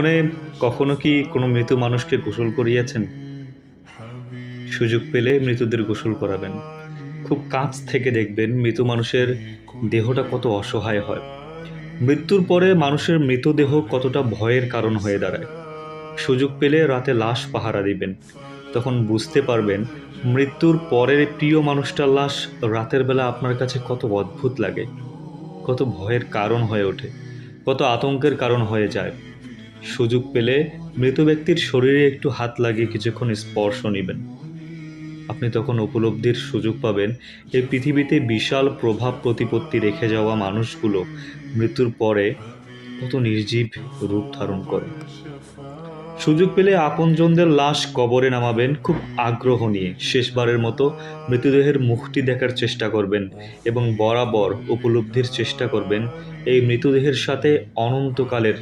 জীবনে কখনো কি কোনো মৃত মানুষকে গোসল করিয়েছেন? সুযোগ পেলে মৃতদের গোসল করাবেন। খুব কাছ থেকে দেখবেন মৃত মানুষের দেহটা কত অসহায় হয়। মৃত্যুর পরে মানুষের মৃতদেহ কতটা ভয়ের কারণ হয়ে দাঁড়ায়। সুযোগ পেলে রাতে লাশ পাহারা দিবেন। তখন বুঝতে পারবেন মৃত্যুর পরের প্রিয় মানুষটার লাশ রাতের বেলা আপনার কাছে কত অদ্ভুত লাগে, কত ভয়ের কারণ হয়ে ওঠে, কত আতঙ্কের কারণ হয়ে যায়। সুযোগ পেলে মৃত ব্যক্তির শরীরে একটু হাত লাগিয়ে কিছুক্ষণ স্পর্শ নিবেন। আপনি তখন উপলব্ধির সুযোগ পাবেন এই পৃথিবীতে বিশাল প্রভাব প্রতিপত্তি রেখে যাওয়া মানুষগুলো মৃত্যুর পরে কত নির্জীব রূপ ধারণ করে। সুযোগ পেলে আপনজনদের লাশ কবরে নামাবেন খুব আগ্রহ নিয়ে। শেষবারের মতো মৃতদেহের মুখটি দেখার চেষ্টা করবেন এবং বরাবর উপলব্ধির চেষ্টা করবেন এই মৃতদেহের সাথে অনন্তকালের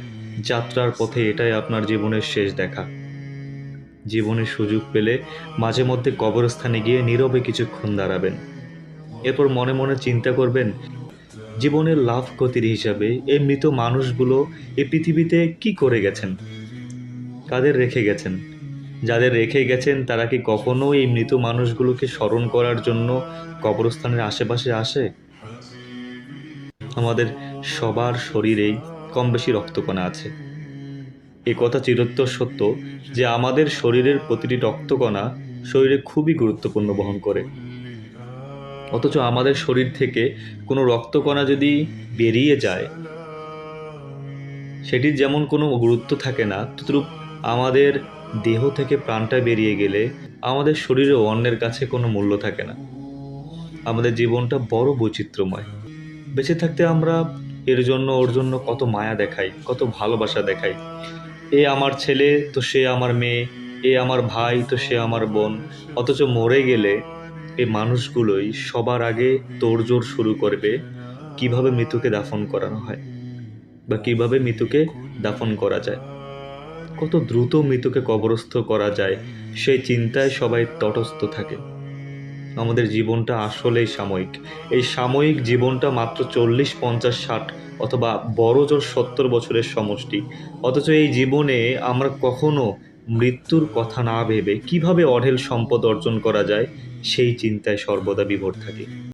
যাত্রার পথে এটাই আপনার জীবনের শেষ দেখা। জীবনের সুযোগ পেলে মাঝে মধ্যে কবরস্থানে গিয়ে নীরবে কিছুক্ষণ দাঁড়াবেন। এরপর মনে মনে চিন্তা করবেন জীবনের লাভ ক্ষতির হিসাবে এই মৃত মানুষগুলো এই পৃথিবীতে কি করে গেছেন, কাদের রেখে গেছেন। যাদের রেখে গেছেন তারা কি কখনো এই মৃত মানুষগুলোকে স্মরণ করার জন্য কবরস্থানের আশেপাশে আসে? আমাদের সবার শরীরেই কম বেশি রক্তকণা আছে। এ কথা চিরোত্তর সত্য যে আমাদের শরীরের প্রতিটি রক্তকণা শরীরে খুবই গুরুত্বপূর্ণ বহন করে। অথচ আমাদের শরীর থেকে কোনো রক্তকণা যদি বেরিয়ে যায়, সেটির যেমন কোনো গুরুত্ব থাকে না, তদ্রূপ আমাদের দেহ থেকে প্রাণটা বেরিয়ে গেলে আমাদের শরীরে অন্যের কাছে কোনো মূল্য থাকে না। আমাদের জীবনটা বড় বৈচিত্র্যময়। বেঁচে থাকতে আমরা এর জন্য ওর জন্য কত মায়া দেখাই, কত ভালোবাসা দেখাই। এ আমার ছেলে তো সে আমার মেয়ে, এ আমার ভাই তো সে আমার বোন। অথচ মরে গেলে এই মানুষগুলোই সবার আগে তোড়জোড় শুরু করবে কিভাবে মৃত্যুকে দাফন করানো হয় বা কিভাবে মৃত্যুকে দাফন করা যায়, কত দ্রুত মৃত্যুকে কবরস্থ করা যায় সেই চিন্তায় সবাই তটস্থ থাকে। আমাদের জীবনটা আসলেই সাময়িক। এই সাময়িক জীবনটা মাত্র 40, 50, 60 অথবা বড় জোর 70 বছরের সমষ্টি। অথচ এই জীবনে আমরা কখনো মৃত্যুর কথা না ভেবে কিভাবে অঢেল সম্পদ অর্জন করা যায় সেই চিন্তায় সর্বদা বিভোর থাকি।